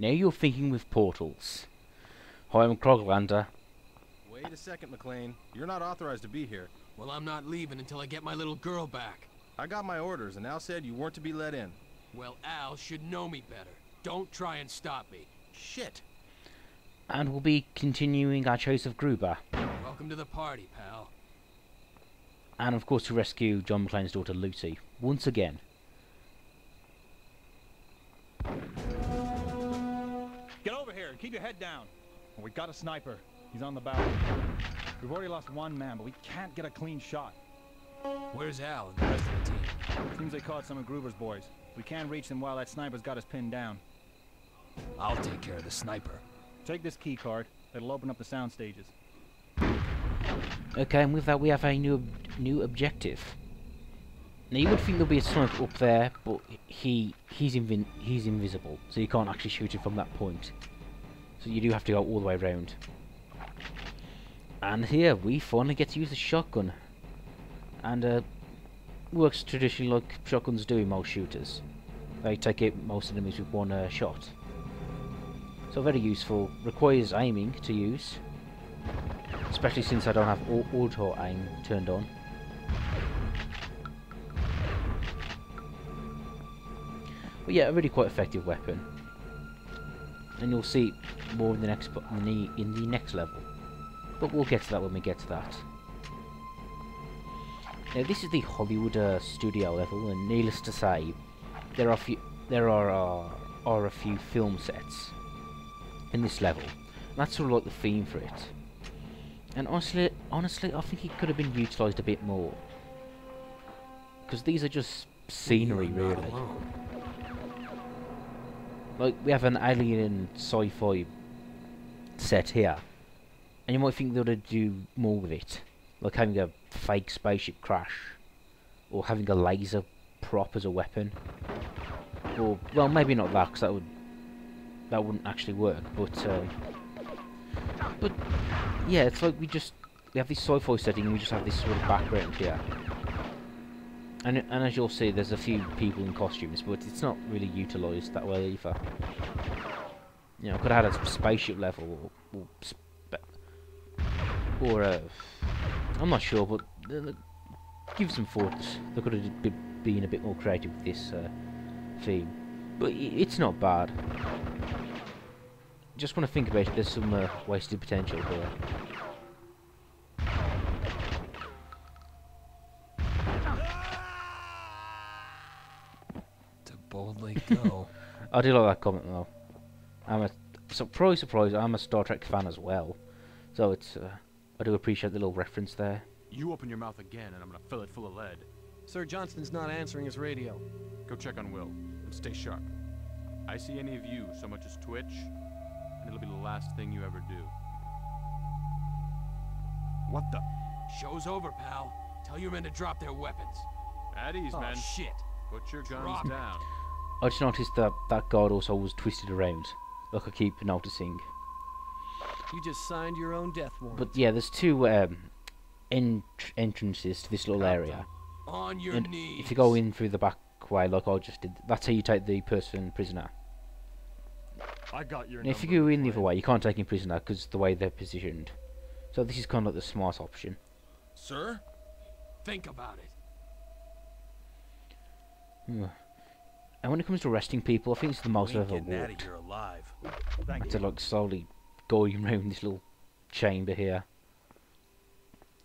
Now you're thinking with portals. Hi, I'm Kroglander. Wait a second, McLean. You're not authorized to be here. Well, I'm not leaving until I get my little girl back. I got my orders, and Al said you weren't to be let in. Well, Al should know me better. Don't try and stop me. Shit. And we'll be continuing our chase of Gruber. Welcome to the party, pal. And of course to rescue John McClane's daughter Lucy, once again. Get over here and keep your head down. Well, we got a sniper. He's on the bow. We've already lost one man, but we can't get a clean shot. Where's Al and the rest of the team? Seems they caught some of Gruber's boys. We can't reach them while that sniper's got us pinned down. I'll take care of the sniper. Take this key card. It'll open up the sound stages. Okay, and with that we have a new objective. Now you would think there'll be a sniper up there, but he's invisible, so you can't actually shoot him from that point. So you do have to go all the way around. And here we finally get to use the shotgun, and works traditionally like shotguns do in most shooters. They take out most enemies with one shot. So very useful. Requires aiming to use, especially since I don't have auto aim turned on. But yeah, a really quite effective weapon, and you'll see more in the next level. But we'll get to that when we get to that. Now this is the Hollywood studio level, and needless to say, there are a few film sets in this level. And that's sort of like the theme for it. And honestly, I think it could have been utilised a bit more, because these are just scenery, really. Like, we have an alien sci-fi set here, and you might think they would do more with it, like having a fake spaceship crash, or having a laser prop as a weapon, or well, maybe not that, because that wouldn't actually work. But yeah, it's like we have this sci-fi setting, and we just have this sort of background here. And as you'll see, there's a few people in costumes, but it's not really utilised that well either. You know, I could have had a spaceship level, or I'm not sure, but give some thought. They could have been a bit more creative with this theme, but it's not bad. Just want to think about it. There's some wasted potential here. Boldly go. I do like that comment though. I'm a surprise, I'm a Star Trek fan as well, so it's I do appreciate the little reference there. You open your mouth again, and I'm gonna fill it full of lead. Sir Johnston's not answering his radio. Go check on Will and stay sharp. I see any of you so much as twitch, and it'll be the last thing you ever do. What the? Show's over, pal. Tell your men to drop their weapons. At ease, Oh men. shit. Put your guns Drop it. down. I just noticed that that guard also was twisted around, like I keep noticing. You just signed your own death warrant. But yeah, there's two entrances to this little area, On your and knees. if you go in through the back way, like I just did, that's how you take the person prisoner. I got your Now, if you go in the other way, you can't take him prisoner because the way they're positioned. So this is kind of like the smart option. Sir? Think about it. And when it comes to arresting people, I think it's the most I've ever Getting out of walked. here alive. Thank To you. like slowly going around this little chamber here.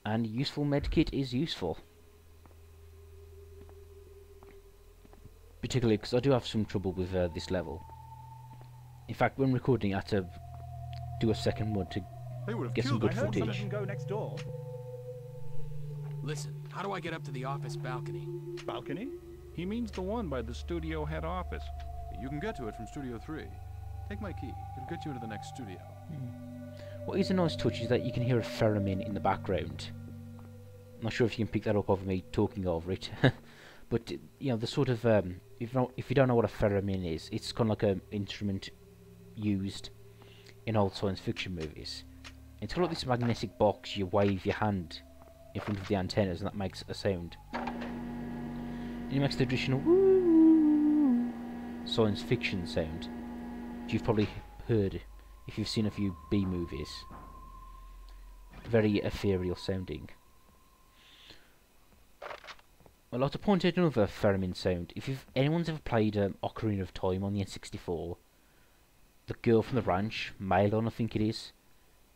And useful medkit is useful. Particularly because I do have some trouble with this level. In fact, when recording, I had to do a second one to They would have get some killed good me. Someone footage. can go next door. Listen, how do I get up to the office balcony? Balcony? He means the one by the studio head office. You can get to it from Studio 3. Take my key. It'll get you into the next studio. What is a nice touch is that you can hear a theremin in the background. I'm not sure if you can pick that up over me talking over it. But, you know, the sort of, if you don't know what a theremin is, it's kind of like an instrument used in old science fiction movies. It's got like this magnetic box, you wave your hand in front of the antennas and that makes a sound. And it makes the traditional woo science fiction sound. which you've probably heard if you've seen a few B movies. Very ethereal sounding. I'd like to point out another theremin sound. If anyone's ever played Ocarina of Time on the N64, the girl from the ranch, Malon I think it is,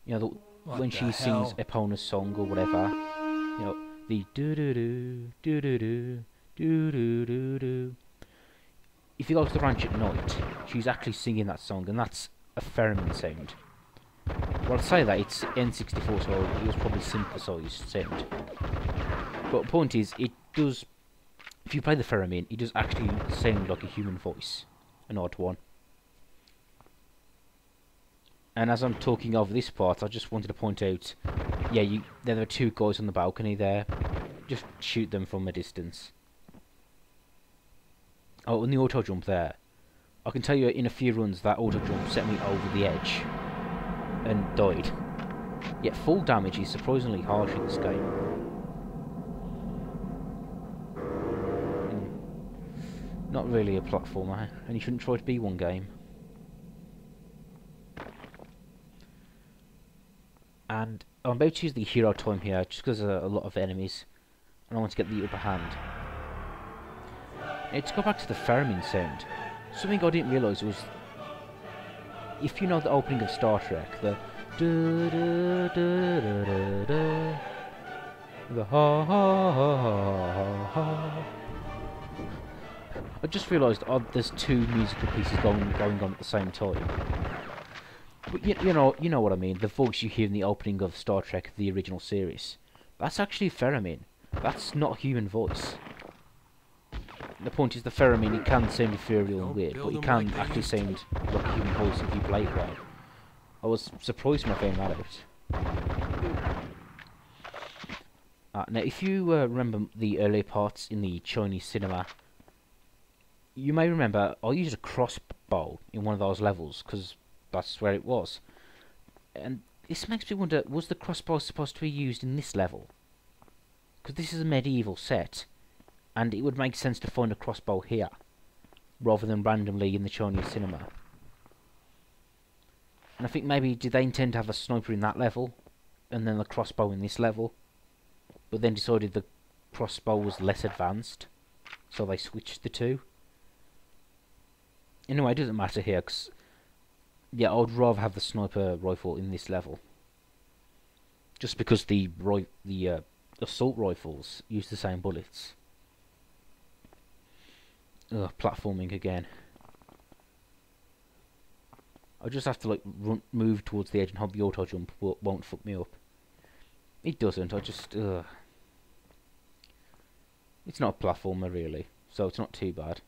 you know, when she sings Epona's song or whatever, you know, the do-do-do, do-do-do, do-do-do-do. If you go to the ranch at night, she's actually singing that song, and that's a theremin sound. Well, I'd say that it's N64, so it was probably synthesized sound. But the point is, it does, if you play the theremin, it does actually sound like a human voice. An odd one. And as I'm talking over this part, I just wanted to point out, yeah, there are two guys on the balcony there. Just shoot them from a distance. Oh, and the auto jump there. I can tell you in a few runs that auto jump set me over the edge and died. Yet full damage is surprisingly harsh in this game. Not really a platformer, and you shouldn't try to be one game. And I'm about to use the hero time here, just because there are a lot of enemies, and I want to get the upper hand. Now, to go back to the theremin sound, something I didn't realise was, if you know the opening of Star Trek, the the ha ha ha ha ha. I just realised there's two musical pieces going on at the same time. But you know what I mean. The voice you hear in the opening of Star Trek, the original series, that's actually theremin. That's not a human voice. The point is, the theremin, it can sound ethereal and weird, but it can actually sound like a human voice if you play it well. I was surprised when I found that out. Now, if you remember the earlier parts in the Chinese cinema, you may remember I used a crossbow in one of those levels, because that's where it was. And this makes me wonder, was the crossbow supposed to be used in this level? Because this is a medieval set, and it would make sense to find a crossbow here, rather than randomly in the Chinese cinema. And I think maybe, did they intend to have a sniper in that level, and then the crossbow in this level, but then decided the crossbow was less advanced, so they switched the two? Anyway, it doesn't matter here, because yeah, I would rather have the sniper rifle in this level, just because the assault rifles use the same bullets. Ugh, platforming again. I just have to like move towards the edge and hope the auto jump won't fuck me up. It doesn't. I just it's not a platformer really, so it's not too bad.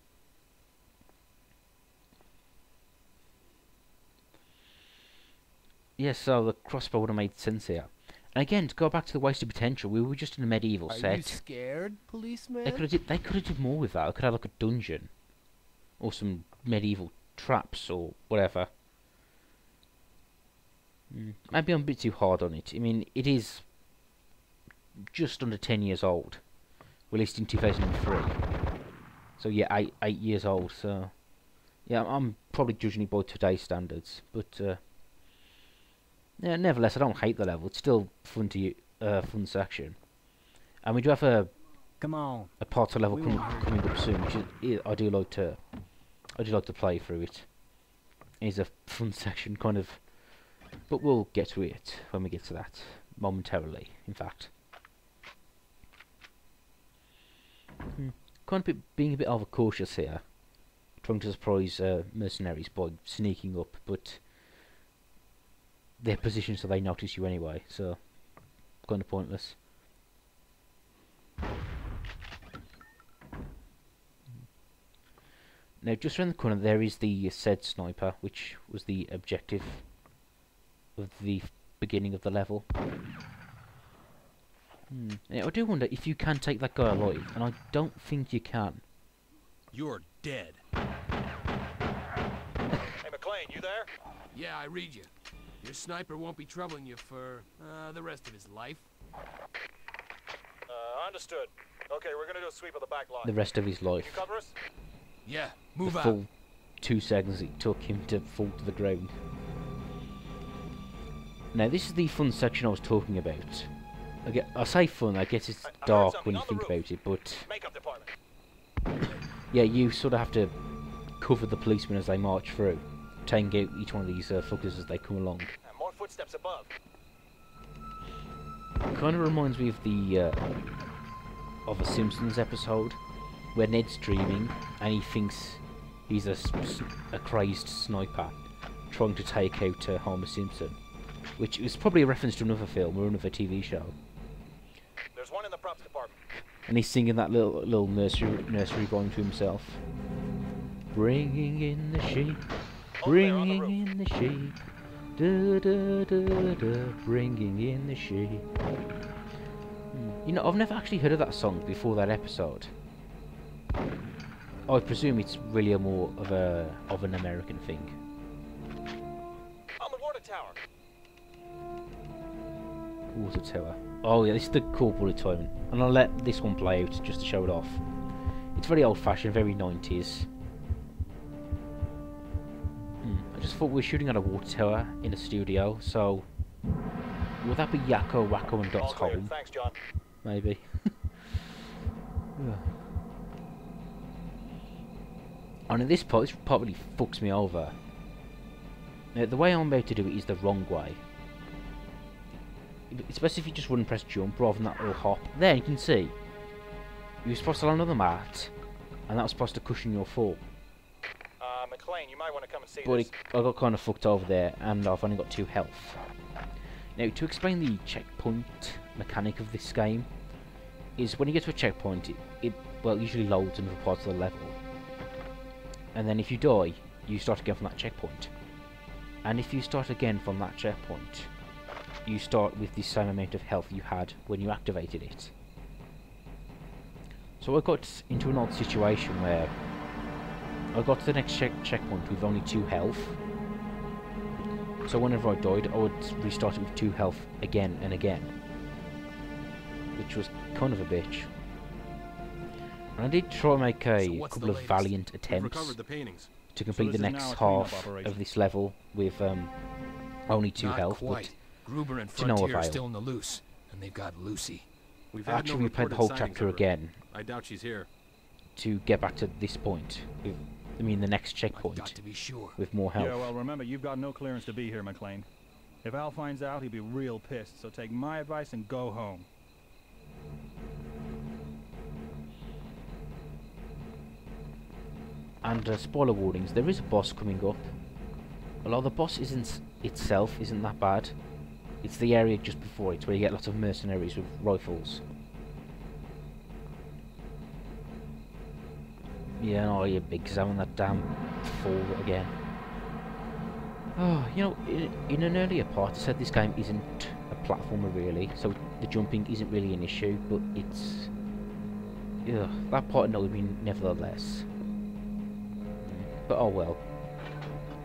Yeah, so the crossbow would have made sense here. And again, to go back to the wasted potential, we were just in a medieval set. Are you scared, policeman? They could have did more with that. I could have like a dungeon, or some medieval traps or whatever. Maybe I'm a bit too hard on it. I mean, it is just under 10 years old, released in 2003. So yeah, 8 years old. So yeah, I'm probably judging it by today's standards, but. Yeah, nevertheless, I don't hate the level. It's still fun fun section, and we do have a part of the level coming up soon, which is, I do like to play through it. It's a fun section, kind of, but we'll get to it when we get to that momentarily. In fact, kind of being a bit overcautious here, trying to surprise mercenaries by sneaking up, but. Their position so they notice you anyway, so kind of pointless. Now, just around the corner there is the said sniper, which was the objective of the beginning of the level. Now, I do wonder if you can take that guy alive, and I don't think you can. You're dead. Hey, McLean, you there? Yeah, I read you. Your sniper won't be troubling you for the rest of his life. Understood. Okay, we're gonna do a sweep of the back line. The rest of his life. Can you cover us? Yeah, move The out. full 2 seconds it took him to fall to the ground. Now this is the fun section I was talking about. I say fun, I guess it's dark when you think about it, but yeah, you sort of have to cover the policemen as they march through, taking out each one of these fuckers as they come along. More footsteps above. Kind of reminds me of the of a Simpsons episode where Ned's dreaming and he thinks he's a crazed sniper trying to take out Homer Simpson, which is probably a reference to another film or another TV show. There's one in the props department. And he's singing that little nursery rhyme to himself. Bringing in the sheep, bringing in the sheep, da da da da, bringing in the sheep. You know, I've never actually heard of that song before that episode. I presume it's really more of an American thing. On the water tower. Water tower. Oh yeah, this is the cool bullet time, and I'll let this one play out just to show it off. It's very old-fashioned, very 90s. I just thought we were shooting at a water tower in a studio, so would that be Yakko, Wacko, and Dot's home? Thanks, John. Maybe. And in this part, this part really fucks me over. Now, the way I'm about to do it is the wrong way. Especially if you just run and press jump rather than that little hop. There, you can see. You were supposed to land on the mat, and that was supposed to cushion your fall. McLean, you might want to come and see But this. I got kind of fucked over there, and I've only got 2 health. Now, to explain the checkpoint mechanic of this game, is when you get to a checkpoint, it usually loads another part of the level. And then if you die, you start again from that checkpoint. And if you start again from that checkpoint, you start with the same amount of health you had when you activated it. So I got into an odd situation where I got to the next checkpoint with only 2 health. So whenever I died, I would restart it with 2 health again and again, which was kind of a bitch. And I did try and make a couple of valiant attempts to complete the next half of this level with only 2 health, but Gruber and to no Frontier are avail. still in the loose, and they've got Lucy. We've I had actually no replayed the reported whole sightings chapter of her. again I doubt she's here. to get back to this point. I mean the next I've checkpoint got to be sure. with more health. Yeah, well, remember, you've got no clearance to be here, McLean. If Al finds out, he'll be real pissed, so take my advice and go home. And spoiler warnings, there is a boss coming up. Although the boss itself isn't that bad. It's the area just before it where you get lots of mercenaries with rifles. Yeah, no, you're big because I'm on that damn fall again. Oh, you know, in an earlier part I said this game isn't a platformer really, so the jumping isn't really an issue, but it's... Ugh, that part annoyed me nevertheless. But oh well.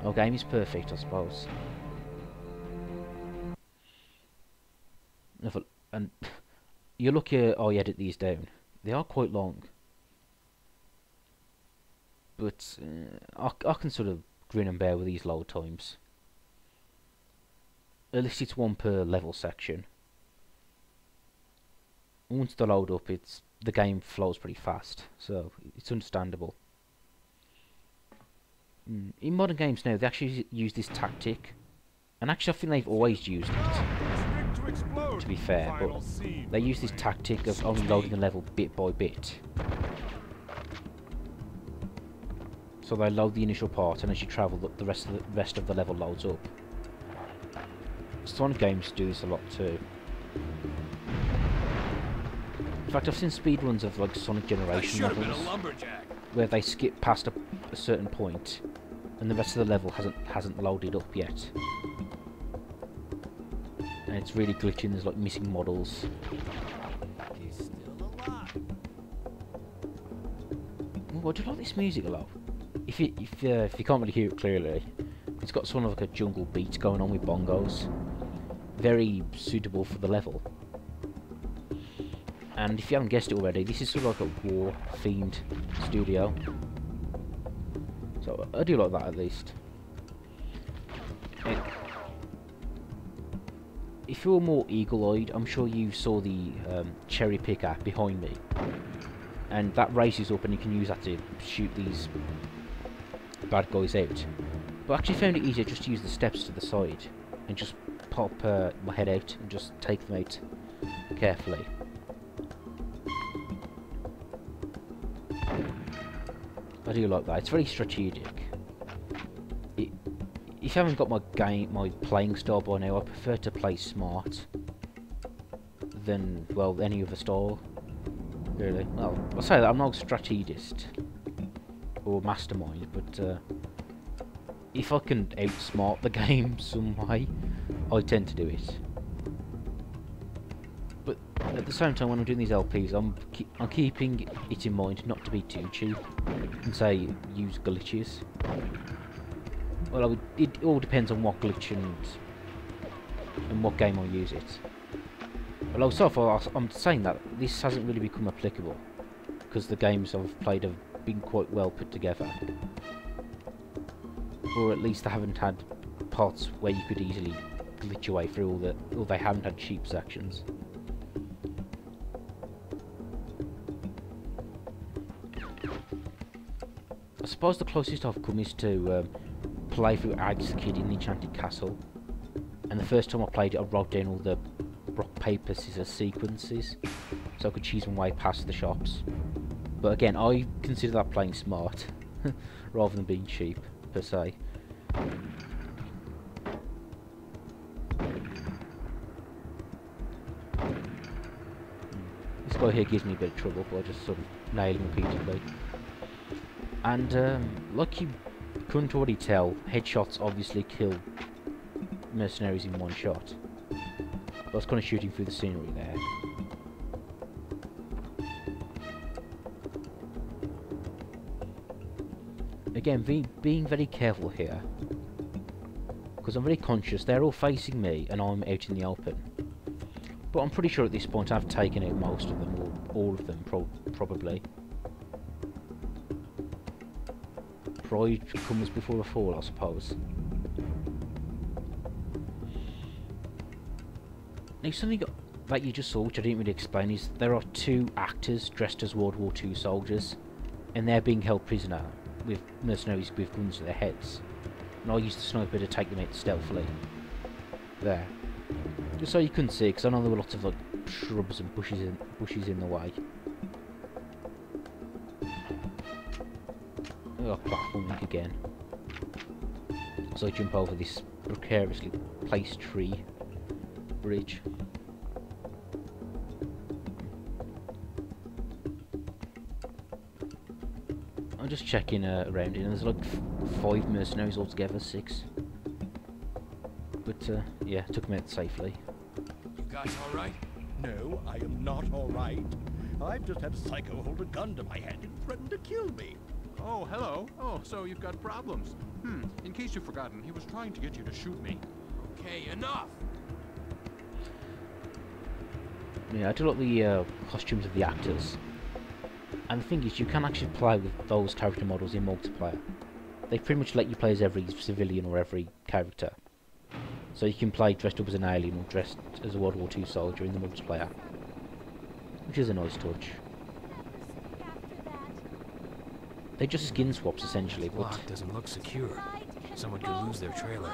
Our game is perfect, I suppose. And you're lucky I edit these down. They are quite long. But I can sort of grin and bear with these load times. At least it's 1 per level section. Once they load up, the game flows pretty fast, so it's understandable. In modern games now, they actually use this tactic, and actually I think they've always used it, to be fair, but they use this tactic of only loading the level bit by bit. So they load the initial part, and as you travel, the rest of the level loads up. Sonic games do this a lot too. In fact, I've seen speedruns of like Sonic Generation levels where they skip past a certain point, and the rest of the level hasn't loaded up yet. And it's really glitching. There's like missing models. He's still alive. Oh, I do like this music a lot. If you can't really hear it clearly, it's got sort of like a jungle beat going on with bongos. Very suitable for the level. And if you haven't guessed it already, this is sort of like a war-themed studio. So I do like that at least. If you're more eagle-eyed, I'm sure you saw the cherry picker behind me, and that raises up and you can use that to shoot these bad guys out. But I actually found it easier just to use the steps to the side and just pop my head out and just take them out carefully. I do like that. It's very strategic. If you haven't got my playing style by now, I prefer to play smart than, well, any other style, really. Well, I'll say that I'm not a strategist or mastermind, but if I can outsmart the game some way, I tend to do it. But at the same time, when I'm doing these LPs, I'm keeping it in mind not to be too cheap and say use glitches. Well, it all depends on what glitch and what game I use it. Well, so far I'm saying that this hasn't really become applicable because the games I've played have been quite well put together, or at least they haven't had parts where you could easily glitch your way through or they haven't had cheap sections. I suppose the closest I've come is to play through Ag's Kid in the Enchanted Castle, and the first time I played it I wrote down all the rock, paper, scissors sequences so I could choose my way past the shops. But again, I consider that playing smart rather than being cheap per se. This guy here gives me a bit of trouble, but I just sort of nail him repeatedly. And like you couldn't already tell, headshots obviously kill mercenaries in one shot. But I was kind of shooting through the scenery there. Again, being very careful here, because I'm very conscious they're all facing me and I'm out in the open. But I'm pretty sure at this point I've taken out most of them, or all of them probably. Pride comes before a fall, I suppose. Now, something that you just saw, which I didn't really explain, is there are two actors dressed as World War II soldiers, and they're being held prisoner with mercenaries with guns to their heads. And I used the sniper to take them out stealthily. There. Just so you couldn't see, because I know there were lots of like shrubs and bushes in the way. Oh, platforming again. So I jump over this precariously placed tree bridge. I'm just checking around here, and there's like 5 mercenaries altogether, 6. But yeah, took them out safely. You guys all right? No, I am not all right. I've just had a psycho hold a gun to my head and threaten to kill me. Oh, hello. Oh, so you've got problems. In case you've forgotten, he was trying to get you to shoot me. Okay, enough. Yeah, I do like the costumes of the actors. And the thing is, you can actually play with those character models in multiplayer. They pretty much let you play as every civilian or every character. So you can play dressed up as an alien or dressed as a World War II soldier in the multiplayer. Which is a nice touch. They're just skin swaps essentially, but Lock doesn't look secure. Someone could lose their trailer.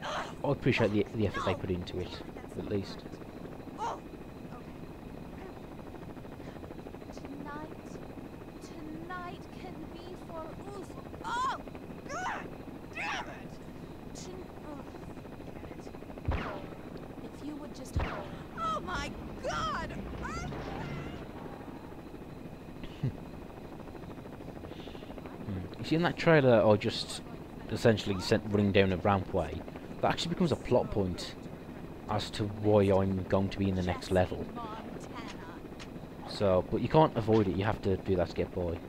I appreciate the effort they put into it, at least. Tonight can be for Uth. Oh! God damn it! Forget it. If you would just hold. Oh my God! You see, in that trailer, I just essentially sent running down a rampway. That actually becomes a plot point as to why I'm going to be in the next level. So, but you can't avoid it, you have to do that to get by.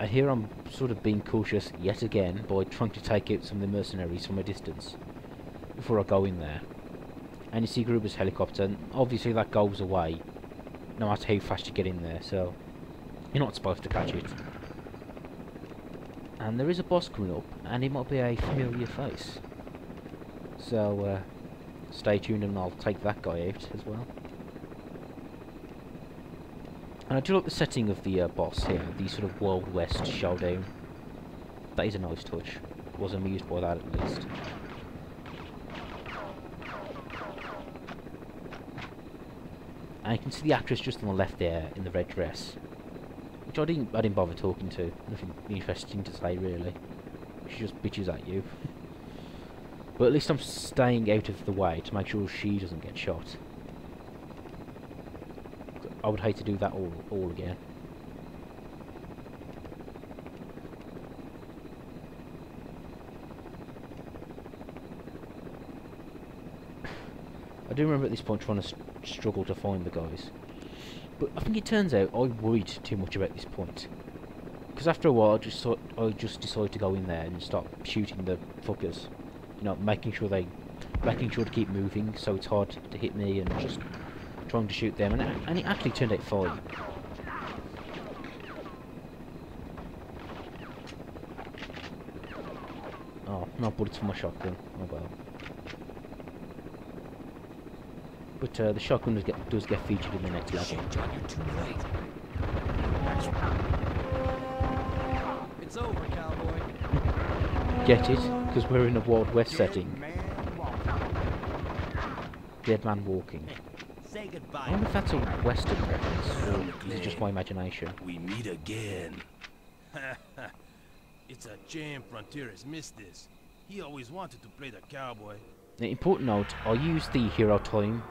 And here I'm sort of being cautious yet again by trying to take out some of the mercenaries from a distance before I go in there. And you see Gruber's helicopter, and obviously that goes away no matter how fast you get in there, so you're not supposed to catch it. And there is a boss coming up, and it might be a familiar face. So, stay tuned and I'll take that guy out as well. And I do like the setting of the boss here, the sort of Wild West showdown. That is a nice touch. Was amused by that at least. And you can see the actress just on the left there in the red dress, which I didn't bother talking to. Nothing interesting to say really. She just bitches at you. But at least I'm staying out of the way to make sure she doesn't get shot. I would hate to do that all again. I do remember at this point trying to struggle to find the guys. But I think it turns out I worried too much about this point. Because after a while I just decided to go in there and start shooting the fuckers. You know, making sure to keep moving so it's hard to hit me, and just trying to shoot them, and it actually turned out fine. Oh, no bullets for my shotgun. Oh well. But the shotgun does get featured in the next level. Shit, John, you're too late. It's over, cowboy. Get it? Because we're in a Wild West setting. Dead man walking. Say goodbye. I wonder if that's a Western reference, or is it just my imagination? We meet again. It's a shame Frontieres missed this. He always wanted to play the cowboy. Now, important note, I use the hero time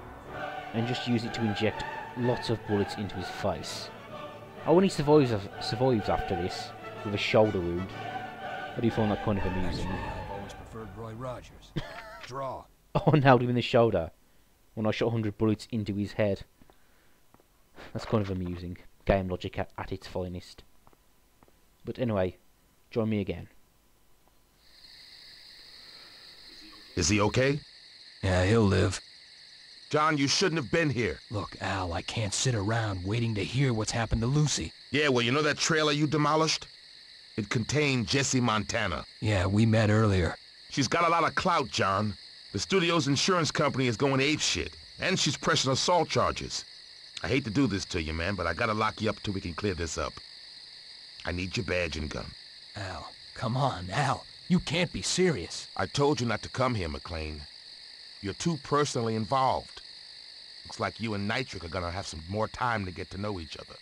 and just use it to inject lots of bullets into his face. Oh, when he survives after this with a shoulder wound, I do find that kind of amusing. Actually, I've always preferred Roy Rogers. Draw. Oh, I nailed him in the shoulder when I shot 100 bullets into his head. That's kind of amusing. Game logic at its finest. But anyway, join me again. Is he okay? Yeah, he'll live. John, you shouldn't have been here. Look, Al, I can't sit around waiting to hear what's happened to Lucy. Yeah, well, you know that trailer you demolished? It contained Jessie Montana. Yeah, we met earlier. She's got a lot of clout, John. The studio's insurance company is going apeshit, and she's pressing assault charges. I hate to do this to you, man, but I gotta lock you up till we can clear this up. I need your badge and gun. Al, come on, Al. You can't be serious. I told you not to come here, McLean. You're too personally involved. Looks like you and Nitric are gonna have some more time to get to know each other.